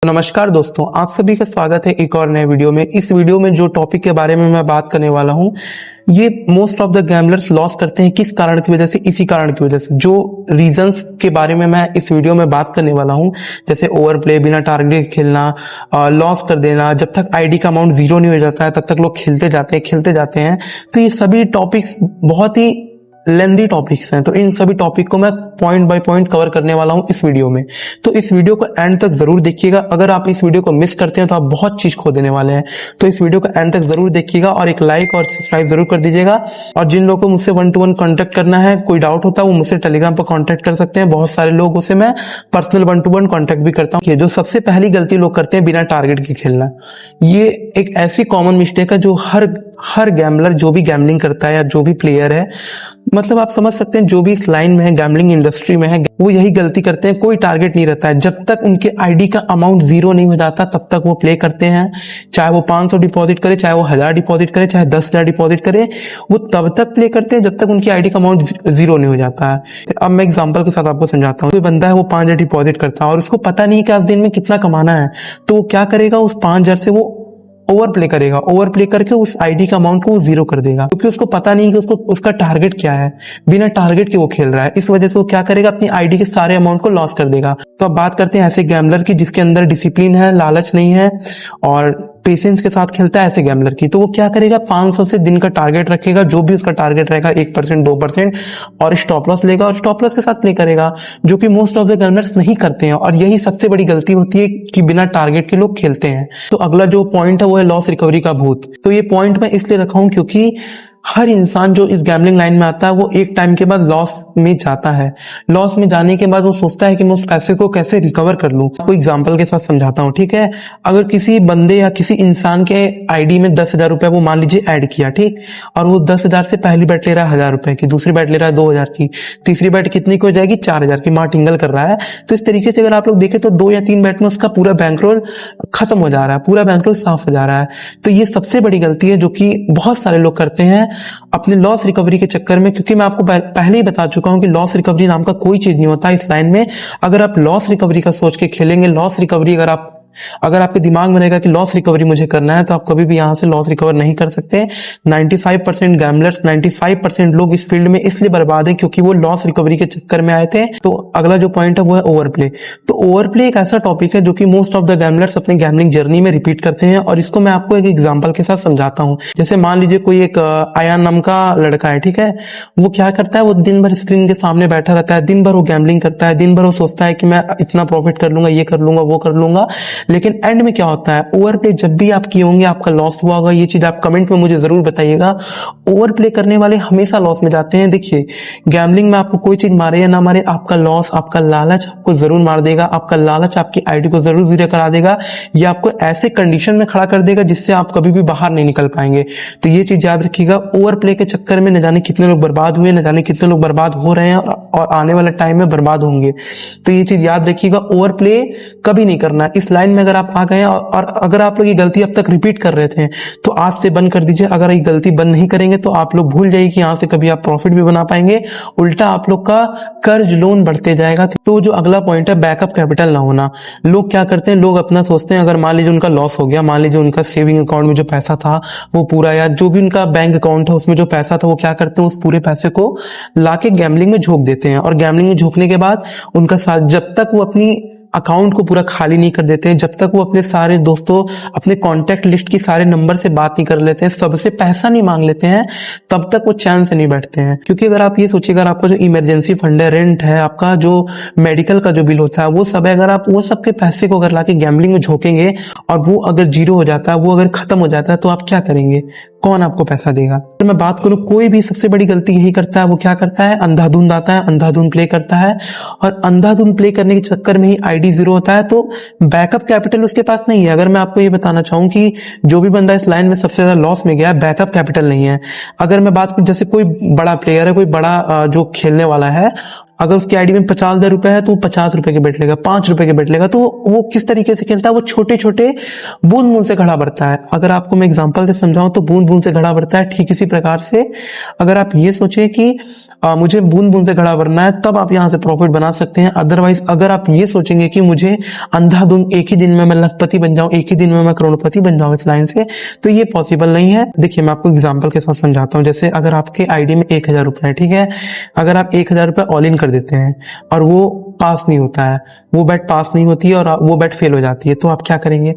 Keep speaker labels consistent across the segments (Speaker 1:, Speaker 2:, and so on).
Speaker 1: नमस्कार दोस्तों, आप सभी का स्वागत है एक और नए वीडियो में। इस वीडियो में जो टॉपिक के बारे में मैं बात करने वाला हूं, ये most of the gamblers loss करते हैं किस कारण की वजह से, इसी कारण की वजह से। जो रीजंस के बारे में मैं इस वीडियो में बात करने वाला हूं, जैसे ओवर प्ले, बिना टारगेट के खेलना, लॉस कर देना, जब तक आईडी का अमाउंट जीरो नहीं हो जाता है तब तक लोग खेलते जाते हैं। तो ये सभी टॉपिक्स बहुत ही लेंदी टॉपिक्स हैं, तो इन सभी टॉपिक को मैं पॉइंट बाय पॉइंट कवर करने वाला हूं इस वीडियो में। तो इस वीडियो को एंड तक जरूर देखिएगा। अगर आप इस वीडियो को मिस करते हैं तो आप बहुत चीज खो देने वाले हैं। तो इस वीडियो को एंड तक जरूर देखिएगा और एक लाइक और सब्सक्राइब जरूर कर दीजिएगा। और जिन लोगों को मुझसे 1-to-1 कॉन्टेक्ट करना है, कोई डाउट होता है, वो मुझसे टेलीग्राम पर कॉन्टेक्ट कर सकते हैं। बहुत सारे लोगों से मैं पर्सनल 1-to-1 कॉन्टेक्ट भी करता हूँ। जो सबसे पहली गलती लोग करते हैं, बिना टारगेट के खेलना। ये एक ऐसी कॉमन मिस्टेक है जो हर गैम्बलर, जो भी गैम्बलिंग करता है या जो भी प्लेयर है, मतलब आप समझ सकते हैं, जो भी इस लाइन में है, गैम्बलिंग इंडस्ट्री में है, वो यही गलती करते हैं। कोई टारगेट नहीं रहता है। जब तक उनके आईडी का अमाउंट जीरो नहीं हो जाता तब तक वो प्ले करते हैं। चाहे वो 500 डिपॉजिट करे, चाहे वो 1000 डिपॉजिट करे, चाहे 10,000 डिपॉजिट करे, वो तब तक प्ले करते हैं जब तक उनकी आईडी का अमाउंट जीरो नहीं हो जाता है। अब मैं एग्जांपल के साथ आपको समझाता हूँ। कोई बंदा है, वो 5,000 डिपॉजिट करता है और उसको पता नहीं कि आज दिन में कितना कमाना है, तो वो क्या करेगा, उस 5,000 से वो ओवर प्ले करेगा। ओवर प्ले करके उस आईडी का अमाउंट को वो जीरो कर देगा, क्योंकि उसको पता नहीं कि उसका टारगेट क्या है। बिना टारगेट के वो खेल रहा है, इस वजह से वो क्या करेगा, अपनी आईडी के सारे अमाउंट को लॉस कर देगा। तो अब बात करते हैं ऐसे गैम्बलर की जिसके अंदर डिसिप्लिन है, लालच नहीं है और पेशेंस के साथ खेलता है, ऐसे गैम्बलर की। तो वो क्या करेगा, 500 से दिन का टारगेट रखेगा। जो भी उसका टारगेट रहेगा 1%, 2%, और स्टॉप लॉस लेगा और स्टॉप लॉस के साथ प्ले करेगा, जो कि मोस्ट ऑफ द गैम्बलर्स नहीं करते हैं। और यही सबसे बड़ी गलती होती है कि बिना टारगेट के लोग खेलते हैं। तो अगला जो पॉइंट है वो है लॉस रिकवरी का भूत। तो ये पॉइंट मैं इसलिए रखा हूं क्योंकि हर इंसान जो इस गैम्बलिंग लाइन में आता है, वो एक टाइम के बाद लॉस में जाता है। लॉस में जाने के बाद वो सोचता है कि मैं उस पैसे को कैसे रिकवर कर लूं। आपको एग्जांपल के साथ समझाता हूं, ठीक है। अगर किसी बंदे या किसी इंसान के आईडी में 10,000 रुपए वो मान लीजिए ऐड किया, ठीक, और वो 10,000 से पहली बैट ले रहा है 1,000 रुपए की, दूसरी बैट ले रहा है 2,000 की, तीसरी बैट कितनी की हो जाएगी, 4,000 की, मार्टिंगल कर रहा है। तो इस तरीके से अगर आप लोग देखें तो 2 या 3 बैट में उसका पूरा बैंकरोल खत्म हो जा रहा है, पूरा बैंकरोल साफ हो जा रहा है। तो ये सबसे बड़ी गलती है जो कि बहुत सारे लोग करते हैं अपने लॉस रिकवरी के चक्कर में। क्योंकि मैं आपको पहले ही बता चुका हूं कि लॉस रिकवरी नाम का कोई चीज नहीं होता इस लाइन में। अगर आप लॉस रिकवरी का सोच के खेलेंगे, लॉस रिकवरी अगर आपके दिमाग में रहेगा कि लॉस रिकवरी मुझे करना है, तो आप कभी भी यहां से लॉस रिकवर नहीं कर सकते। 95% गैम्बलर्स, 95% लोग इस फील्ड में इसलिए बर्बाद है क्योंकि वो लॉस रिकवरी के चक्कर में आए थे। तो अगला जो पॉइंट है वो है ओवर प्ले। तो ओवर प्ले एक ऐसा टॉपिक है जो कि मोस्ट ऑफ द गैम्बलर्स अपने गैम्बलिंग जर्नी में रिपीट करते हैं, और इसको मैं आपको एक एग्जाम्पल के साथ समझाता हूं। जैसे मान लीजिए कोई एक आयान नाम का लड़का है, ठीक है। वो क्या करता है, वो दिन भर स्क्रीन के सामने बैठा रहता है, दिन भर वो गैम्बलिंग करता है, दिन भर वो सोचता है कि मैं इतना प्रॉफिट कर लूंगा, ये कर लूंगा, वो कर लूंगा। लेकिन एंड में क्या होता है, ओवर प्ले जब भी आप किए होंगे, आपका लॉस हुआ होगा। ये चीज आप कमेंट में मुझे जरूर बताइएगा। ओवर प्ले करने वाले हमेशा लॉस में जाते हैं। देखिए, गैम्बलिंग में आपको कोई चीज मारे या ना मारे, आपका लॉस, आपका लालच आपको जरूर मार देगा। आपका लालच आपकी आईडी को जरूर जीरो करा देगा। ये आपको ऐसे कंडीशन में खड़ा कर देगा जिससे आप कभी भी बाहर नहीं निकल पाएंगे। तो ये चीज याद रखिएगा। ओवर प्ले के चक्कर में न जाने कितने लोग बर्बाद हुए, न जाने कितने लोग बर्बाद हो रहे हैं और आने वाले टाइम में बर्बाद होंगे। तो ये चीज याद रखिएगा, ओवर प्ले कभी नहीं करना। इस लाइन में अगर आप आ गए और अगर आप लोग ये गलती अब तक रिपीट कर रहे थे, तो आज से बंद कर दीजिए। अगर ये गलती बंद नहीं करेंगे तो आप लोग भूल जाइए कि यहाँ से कभी आप प्रॉफिट भी बना पाएंगे। उल्टा आप लोग का कर्ज लोन बढ़ते जाएगा। तो जो अगला पॉइंट है, बैकअप कैपिटल ना होना। लोग क्या करते हैं, लोग अपना सोचते हैं, अगर मान लीजिए उनका लॉस हो गया, मान लीजिए उनका सेविंग अकाउंट में जो पैसा था वो पूरा, या जो भी उनका बैंक अकाउंट है उसमें जो पैसा था, वो क्या करते हैं, उस पूरे पैसे को लाके गैम्बलिंग में झोंक देते हैं। और गैम्बलिंग में झोंकने के बाद उनका साथ, जब तक वो अपनी अकाउंट को पूरा खाली नहीं कर देते हैं, जब तक वो अपने सारे दोस्तों, अपने कॉन्टेक्ट लिस्ट की सारे नंबर से बात नहीं कर लेते हैं, सबसे पैसा नहीं मांग लेते हैं, तब तक वो चैन से नहीं बैठते हैं। क्योंकि अगर आप ये सोचिएगा, अगर आपका जो इमरजेंसी फंड है, रेंट है, आपका जो मेडिकल का जो बिल होता है, वो सब है, अगर आप वो सब के पैसे को अगर लाके गैम्बलिंग में झोंकेंगे और वो अगर जीरो हो जाता है, वो अगर खत्म हो जाता है, तो आप क्या करेंगे, कौन आपको पैसा देगा। तो मैं बात करूं, कोई भी सबसे बड़ी गलती यही करता है। वो क्या करता है, अंधाधुंध आता है, अंधाधुंध प्ले करता है, और अंधाधुंध प्ले करने के चक्कर में ही आईडी जीरो होता है। तो बैकअप कैपिटल उसके पास नहीं है। अगर मैं आपको ये बताना चाहूं कि जो भी बंदा इस लाइन में सबसे ज्यादा लॉस में गया है, बैकअप कैपिटल नहीं है। अगर मैं बात करूं, जैसे कोई बड़ा प्लेयर है, कोई बड़ा जो खेलने वाला है, अगर उसकी आईडी में 50,000 रुपए है तो वो 50 रुपए के बेट लेगा, 5 रुपए के बेट लेगा। तो वो किस तरीके से खेलता है, वो छोटे छोटे बूंद बूंद से घड़ा भरता है। अगर आपको मैं एग्जांपल से समझाऊं तो बूंद बूंद से घड़ा भरता है। ठीक इसी प्रकार से अगर आप ये सोचे कि मुझे बूंद बूंद से घड़ा भरना है, तब आप यहां से प्रॉफिट बना सकते हैं। अदरवाइज अगर आप ये सोचेंगे कि मुझे अंधाधुंध एक ही दिन में मैं लखपति बन जाऊं, एक ही दिन में मैं करोड़पति बन जाऊं इस लाइन से, तो ये पॉसिबल नहीं है। देखिए मैं आपको एग्जांपल के साथ समझाता हूं। जैसे अगर आपके आईडी में 1,000 रुपए है, ठीक है, अगर आप 1,000 रुपए ऑल इन कर देते हैं और वो पास नहीं होता है, वो बेट पास नहीं होती है और वो बेट फेल हो जाती है, तो आप क्या करेंगे?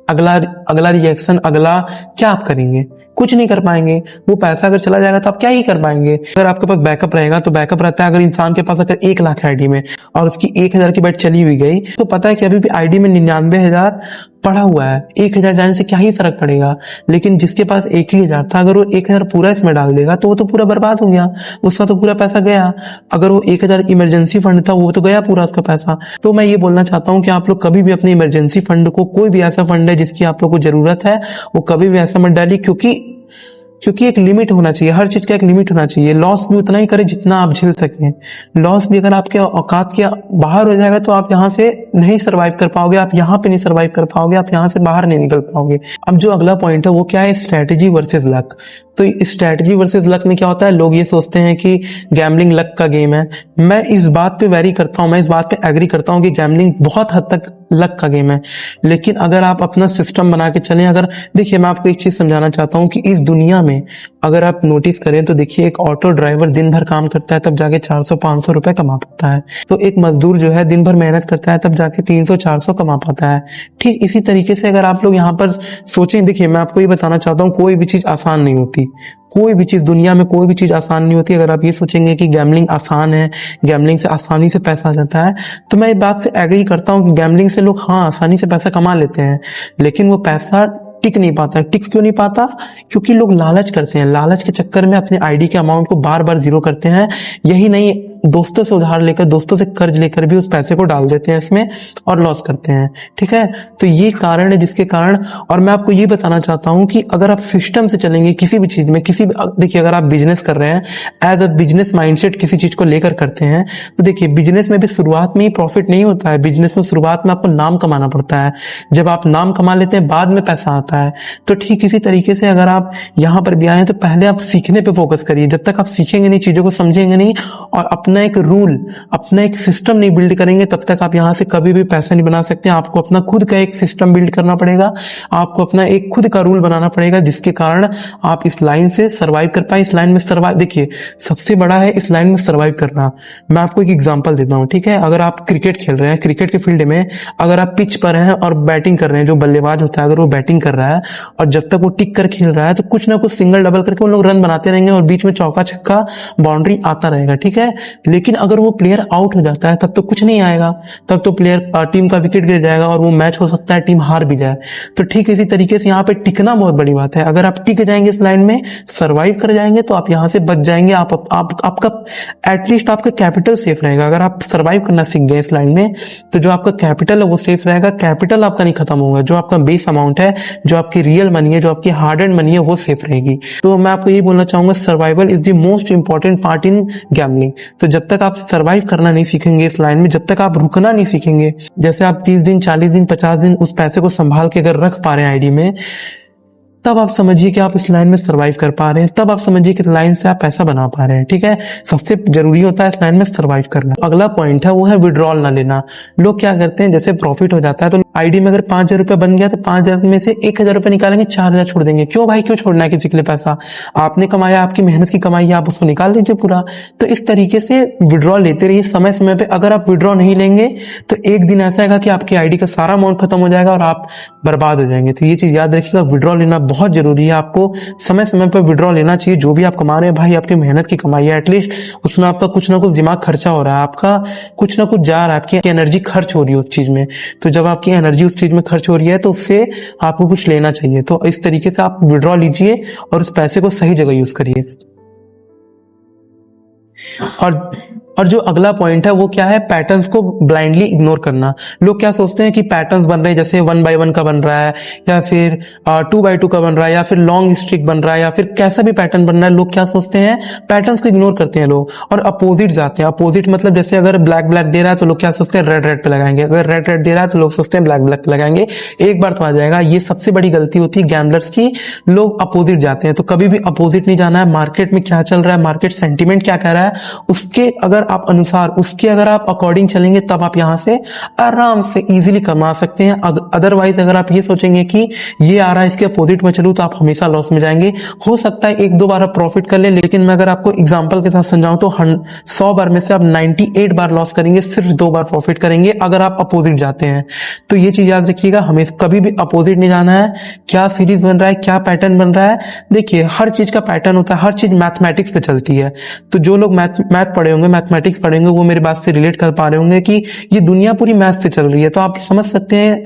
Speaker 1: अगला रिएक्शन, अगला क्या आप करेंगे? कुछ नहीं कर पाएंगे। वो पैसा अगर चला जाएगा तो आप क्या ही कर पाएंगे। अगर आपके पास बैकअप रहेगा तो बैकअप रहता है। अगर इंसान के पास अगर 1 लाख आईडी में और उसकी 1,000 की बेट चली हुई गई, तो पता है कि अभी भी आईडी में 99,000 पड़ा हुआ है। 1,000 जाने से क्या ही फर्क पड़ेगा। लेकिन जिसके पास 1,000 था, अगर वो 1,000 पूरा इसमें डाल देगा तो वो तो पूरा बर्बाद हो गया, उसका तो पूरा पैसा गया। अगर वो 1,000 इमरजेंसी फंड था, वो तो गया पूरा उसका पैसा। तो मैं ये बोलना चाहता हूँ कि आप लोग कभी भी अपने इमरजेंसी फंड को, कोई भी ऐसा फंड है जिसकी आप लोग को जरूरत है, वो कभी भी ऐसा मत डालिए, क्योंकि एक लिमिट होना चाहिए। हर चीज का एक लिमिट होना चाहिए। लॉस भी उतना ही करें जितना आप झेल सकें। लॉस भी अगर आपके औकात के बाहर हो जाएगा तो आप यहाँ से नहीं सरवाइव कर पाओगे, आप यहाँ पे नहीं सरवाइव कर पाओगे, आप यहाँ से बाहर नहीं निकल पाओगे। अब जो अगला पॉइंट है वो क्या है? Strategy versus luck. तो स्ट्रैटेजी वर्सेस लक में क्या होता है? लोग ये सोचते हैं कि गैम्बलिंग लक का गेम है। मैं इस बात पे वेरी करता हूं, मैं इस बात पे एग्री करता हूं कि गैम्बलिंग बहुत हद तक लक का गेम है। लेकिन अगर आप अपना सिस्टम बना के चलें, अगर देखिए मैं आपको एक चीज समझाना चाहता हूं कि इस दुनिया में अगर आप नोटिस करें तो देखिए, एक ऑटो ड्राइवर दिन भर काम करता है तब जाके 400-500 रुपए कमा पाता है। तो एक मजदूर जो है दिन भर मेहनत करता है तब जाके 300-400 कमा पाता है। ठीक इसी तरीके से अगर आप लोग यहाँ पर सोचें, देखिए मैं आपको ये बताना चाहता हूँ, कोई भी चीज आसान नहीं होती। कोई भी चीज दुनिया में, कोई भी चीज आसान नहीं होती। अगर आप ये सोचेंगे कि गैम्बलिंग आसान है, गैम्बलिंग से आसानी से पैसा आ जाता है, तो मैं इस बात से एग्री करता हूँ कि गैम्बलिंग से लोग हाँ आसानी से पैसा कमा लेते हैं, लेकिन वो पैसा टिक नहीं पाता। टिक क्यों नहीं पाता? क्योंकि लोग लालच करते हैं। लालच के चक्कर में अपने आईडी के अमाउंट को बार बार जीरो करते हैं। यही नहीं, दोस्तों से उधार लेकर, दोस्तों से कर्ज लेकर भी उस पैसे को डाल देते हैं इसमें और लॉस करते हैं। ठीक है, तो ये कारण है जिसके कारण, और मैं आपको ये बताना चाहता हूं कि अगर आप सिस्टम से चलेंगे किसी भी चीज में, देखिए अगर आप बिजनेस कर रहे हैं, एज अ बिजनेस माइंडसेट किसी चीज को लेकर करते हैं, तो देखिए बिजनेस में भी शुरुआत में ही प्रॉफिट नहीं होता है। बिजनेस में शुरुआत में आपको नाम कमाना पड़ता है। जब आप नाम कमा लेते हैं बाद में पैसा आता है। तो ठीक इसी तरीके से अगर आप यहाँ पर भी आए तो पहले आप सीखने पे फोकस करिए। जब तक आप सीखेंगे नहीं, चीजों को समझेंगे नहीं और अपना एक रूल, अपना एक सिस्टम नहीं बिल्ड करेंगे, तब तक आप यहाँ से कभी भी पैसा नहीं बना सकते। आपको अपना खुद का एक सिस्टम बिल्ड करना पड़ेगा, आपको अपना एक खुद का रूल बनाना पड़ेगा, जिसके कारण आप इस लाइन से सर्वाइव कर पाए। इस लाइन में सर्वाइव, देखिए सबसे बड़ा है इस लाइन में सर्वाइव करना। मैं आपको एक एग्जांपल देता हूँ, ठीक है। अगर आप क्रिकेट खेल रहे हैं, क्रिकेट के फील्ड में अगर आप पिच पर हैं और बैटिंग कर रहे हैं, जो बल्लेबाज होता है अगर वो बैटिंग कर रहा है और जब तक वो टिक कर खेल रहा है तो कुछ ना कुछ सिंगल डबल करके वो लोग रन बनाते रहेंगे और बीच में चौका छक्का बाउंड्री आता रहेगा, ठीक है। लेकिन अगर वो प्लेयर आउट हो जाता है तब तो कुछ नहीं आएगा, तब तो प्लेयर टीम का विकेट गिर जाएगा और वो मैच हो सकता है टीम हार भी जाए। तो ठीक इसी तरीके से यहाँ पे टिकना बहुत बड़ी बात है। अगर आप टिक जाएंगे इस लाइन में, सर्वाइव कर जाएंगे, तो आप यहाँ से बच जाएंगे। आपका एटलीस्ट आपका कैपिटल सेफ रहेगा। अगर आप सर्वाइव करना सीख गए इस लाइन में तो जो आपका कैपिटल है वो सेफ रहेगा। कैपिटल आपका नहीं खत्म होगा, जो आपका बेस अमाउंट है, जो आपकी रियल मनी है, जो आपकी हार्ड एंड मनी है, वो सेफ रहेगी। तो मैं आपको यही बोलना चाहूंगा, survival is the most important part in gambling. तो जब तक आप सर्वाइव करना नहीं सीखेंगे इस लाइन में, जब तक आप रुकना नहीं सीखेंगे, जैसे आप 30 दिन 40 दिन 50 दिन उस पैसे को संभाल के अगर रख पा रहे हैं आईडी में, तब आप समझिए कि आप इस लाइन में सर्वाइव कर पा रहे हैं। तब आप समझिए कि लाइन से आप पैसा बना पा रहे हैं, ठीक है। सबसे जरूरी होता है इस लाइन में सर्वाइव करना। अगला पॉइंट है वो है विड्रॉल ना लेना। लोग क्या करते हैं, जैसे प्रॉफिट हो जाता है तो आईडी में अगर 5,000 रुपए बन गया तो 5,000 में से 1,000 रुपए निकालेंगे, 4,000 छोड़ देंगे। क्यों भाई, क्यों छोड़ना है किसी के लिए पैसा? आपने कमाया, आपकी मेहनत की कमाई है, आप उसको निकाल लीजिए पूरा। तो इस तरीके से विड्रॉल लेते रहिए समय समय पे। अगर आप विड्रॉ नहीं लेंगे तो एक दिन ऐसा आएगा कि आपकी आईडी का सारा अमाउंट खत्म हो जाएगा और आप बर्बाद हो जाएंगे। तो ये चीज याद रखिएगा, विड्रॉ लेना बहुत जरूरी है। आपको समय समय पर विड्रॉ लेना चाहिए। जो भी आप कमा रहे हैं भाई, आपकी मेहनत की कमाई है, एटलीस्ट उसमें आपका कुछ ना कुछ दिमाग खर्चा हो रहा है, आपका कुछ ना कुछ जा रहा है, आपकी एनर्जी खर्च हो रही है उस चीज में। तो जब आपकी एनर्जी उस चीज में खर्च हो रही है तो उससे आपको कुछ लेना चाहिए। तो इस तरीके से आप विड्रॉ लीजिए और उस पैसे को सही जगह यूज करिए। और जो अगला पॉइंट है वो क्या है, पैटर्न्स को ब्लाइंडली इग्नोर करना। लोग क्या सोचते हैं कि पैटर्न्स बन रहे हैं, जैसे 1 by 1 का बन रहा है, या फिर 2 by 2 का बन रहा है, या फिर लॉन्ग स्ट्रिक बन रहा है, या फिर कैसा भी पैटर्न बन रहा है, लोग क्या सोचते हैं, पैटर्न्स को इग्नोर करते हैं लोग और अपोजिट जाते हैं। अपोजिट मतलब जैसे अगर ब्लैक ब्लैक दे रहा है तो लोग क्या सोचते हैं, रेड रेड पे लगाएंगे, अगर रेड रेड दे रहा है तो लोग सोचते हैं ब्लैक ब्लैक पे लगाएंगे, एक बार तो आ जाएगा। ये सबसे बड़ी गलती होती है गैम्बलर्स की, लोग अपोजिट जाते हैं। तो कभी भी अपोजिट नहीं जाना है। मार्केट में क्या चल रहा है, मार्केट सेंटीमेंट क्या कह रहा है, उसके अगर आप अनुसार, उसके अगर आप अकॉर्डिंग चलेंगे तब आप यहां से आराम से इजीली कमा सकते हैं। अदरवाइज अगर आप ये सोचेंगे कि ये आ रहा है इसके अपोजिट में चलूं तो आप हमेशा लॉस में जाएंगे। हो सकता है 1-2 बार आप प्रॉफिट कर ले, लेकिन मैं अगर आपको एग्जांपल के साथ समझाऊं तो 100 बार में से आप 98 बार लॉस करेंगे, सिर्फ 2 बार प्रॉफिट करेंगे अगर आप अपोजिट जाते हैं। तो ये चीज याद रखिएगा, हमें कभी भी अपोजिट नहीं जाना है। क्या सीरीज बन रहा है, क्या पैटर्न बन रहा है, देखिए हर चीज का पैटर्न होता है, हर चीज मैथमेटिक्स पे चलती है। तो जो लोग मैथ पढ़े होंगे, मैथमेटिक्स पढ़े होंगे, वो मेरी बात से रिलेट कर पा रहे होंगे कि ये दुनिया पूरी मैथ से चल रही है। तो आप समझ सकते हैं,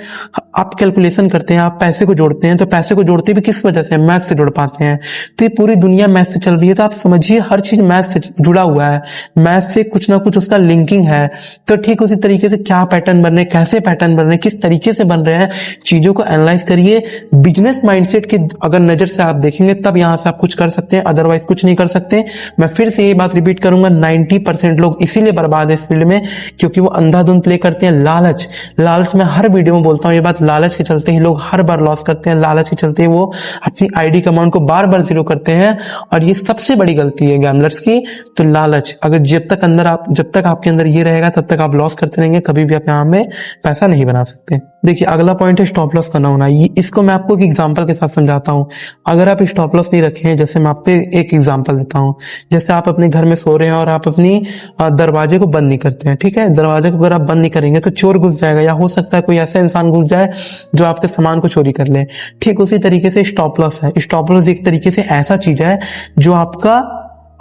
Speaker 1: आप कैलकुलेशन करते हैं, आप पैसे को जोड़ते हैं, तो पैसे को जोड़ते भी किस वजह से, मैथ से जोड़ पाते हैं। तो ये पूरी दुनिया मैथ से चल रही है, तो आप समझिए हर चीज मैथ से जुड़ा हुआ है, मैथ से कुछ ना कुछ उसका लिंकिंग है। तो ठीक उसी तरीके से क्या पैटर्न बन रहे हैं, कैसे पैटर्न बन रहे हैं, किस तरीके से बन रहे हैं, चीजों को एनालाइज करिए। बिजनेस माइंडसेट की अगर नजर से आप देखेंगे तब यहां से आप कुछ कर सकते हैं, अदरवाइज कुछ नहीं कर सकते। मैं फिर से ये बात रिपीट करूंगा, 90% लोग इसीलिए बर्बाद है इस फील्ड में क्योंकि वो अंधाधुंध प्ले करते हैं। लालच में हर वीडियो में बोलता हूं ये बात, लालच के चलते ही लोग हर बार लॉस करते हैं, लालच के चलते ही वो अपनी आईडी के अमाउंट को बार बार जीरो करते हैं, और ये सबसे बड़ी गलती है गैम्बलर्स की। तो लालच, अगर जब तक आपके अंदर ये रहेगा तब तक आप लॉस करते रहेंगे, कभी भी आप यहाँ में पैसा नहीं बना सकते। देखिए अगला पॉइंट है स्टॉप लॉस करना होना। इसको मैं आपको एक एग्जांपल के साथ समझाता हूं। अगर आप स्टॉप लॉस नहीं रखे हैं, जैसे मैं आपको एक एग्जांपल देता हूं, जैसे आप अपने घर में सो रहे हैं और आप अपनी दरवाजे को बंद नहीं करते हैं, ठीक है, दरवाजे को अगर आप बंद नहीं करेंगे तो चोर घुस जाएगा, या हो सकता है कोई ऐसा इंसान घुस जाए जो आपके सामान को चोरी कर ले। ठीक उसी तरीके से स्टॉप लॉस है। स्टॉप लॉस एक तरीके से ऐसा चीज है जो आपका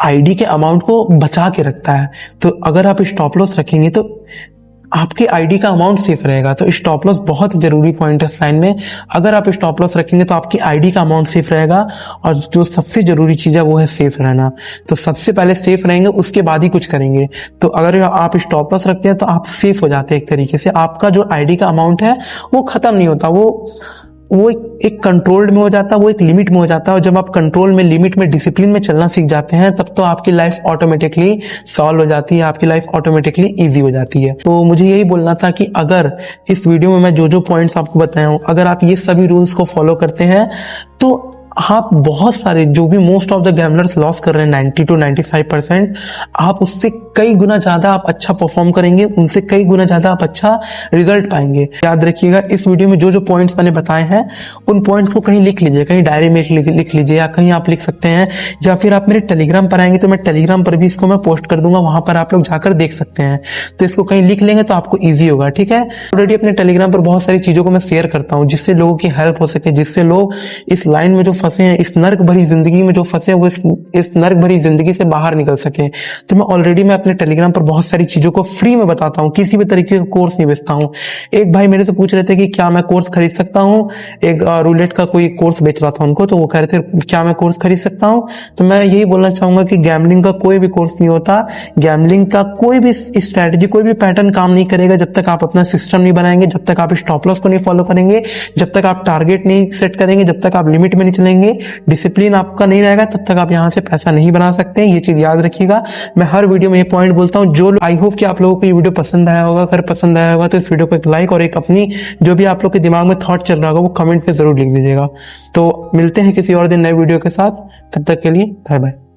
Speaker 1: आईडी के अमाउंट को बचा के रखता है। तो अगर आप स्टॉप लॉस रखेंगे तो आपके आईडी का अमाउंट सेफ रहेगा। तो स्टॉप लॉस बहुत जरूरी पॉइंट है इस लाइन में। अगर आप स्टॉप लॉस रखेंगे तो आपकी आईडी का अमाउंट सेफ रहेगा, और जो सबसे जरूरी चीज है वो है सेफ रहना। तो सबसे पहले सेफ रहेंगे, उसके बाद ही कुछ करेंगे। तो अगर आप स्टॉप लॉस रखते हैं तो आप सेफ हो जाते हैं एक तरीके से। आपका जो आईडी का अमाउंट है वो खत्म नहीं होता, वो एक कंट्रोल्ड में हो जाता है, वो एक लिमिट में हो जाता है। और जब आप कंट्रोल में, लिमिट में, डिसिप्लिन में चलना सीख जाते हैं तब तो आपकी लाइफ ऑटोमेटिकली सॉल्व हो जाती है, आपकी लाइफ ऑटोमेटिकली इजी हो जाती है। तो मुझे यही बोलना था कि अगर इस वीडियो में मैं जो पॉइंट्स आपको बताया हूं, अगर आप ये सभी रूल्स को फॉलो करते हैं तो आप बहुत सारे, जो भी most of the gamblers loss कर रहे हैं 90 to 95%, आप उससे कई गुना ज्यादा आप अच्छा परफॉर्म करेंगे, उनसे कई गुना ज्यादा आप अच्छा रिजल्ट पाएंगे। याद रखिएगा, इस वीडियो में जो पॉइंट्स मैंने बताए हैं उन पॉइंट्स को कहीं लिख लीजिए, कहीं डायरी में लिख लीजिए, या कहीं आप लिख सकते हैं, या फिर आप मेरे टेलीग्राम पर आएंगे तो मैं टेलीग्राम पर भी इसको मैं पोस्ट कर दूंगा, वहां पर आप लोग जाकर देख सकते हैं। तो इसको कहीं लिख लेंगे तो आपको ईजी होगा, ठीक है। ऑलरेडी अपने टेलीग्राम पर बहुत सारी चीजों को मैं शेयर करता हूँ जिससे लोगों की हेल्प हो सके, जिससे लोग इस लाइन में जो फंसे हैं, इस नर्क भरी जिंदगी में जो फंसे हैं, वो इस नर्क भरी जिंदगी से बाहर निकल सके। तो मैं अपने टेलीग्राम पर बहुत सारी चीजों को फ्री में बताता हूँ, किसी भी तरीके का कोर्स नहीं बेचता हूँ। एक भाई मेरे से पूछ रहे थे कि क्या मैं कोर्स खरीद सकता हूँ, एक रूलेट का कोई कोर्स बेच रहा था उनको, तो वो कह रहे थे क्या मैं कोर्स खरीद सकता हूँ। तो मैं यही बोलना चाहूंगा कि गैम्बलिंग का कोई भी कोर्स नहीं होता, गैम्बलिंग का कोई भी स्ट्रेटेजी, कोई भी पैटर्न काम नहीं करेगा जब तक आप अपना सिस्टम नहीं बनाएंगे, जब तक आप स्टॉप लॉस को नहीं फॉलो करेंगे, जब तक आप टारगेट नहीं सेट करेंगे, जब तक आप लिमिट में नहीं चलेंगे, डिसिप्लिन आपका नहीं रहेगा, तब तक आप यहां से पैसा नहीं बना सकते। ये चीज याद रखिएगा। मैं हर वीडियो में ये पॉइंट बोलता हूं। जो आई होप कि आप लोगों को ये वीडियो पसंद आया होगा। अगर पसंद आया होगा तो इस वीडियो को एक लाइक और एक अपनी जो भी आप लोग के दिमाग में थॉट चल रहा होगा वो कमेंट पे जरूर लिख दीजिएगा। तो मिलते हैं किसी और दिन नए वीडियो के साथ, तब तक के लिए बाय बाय।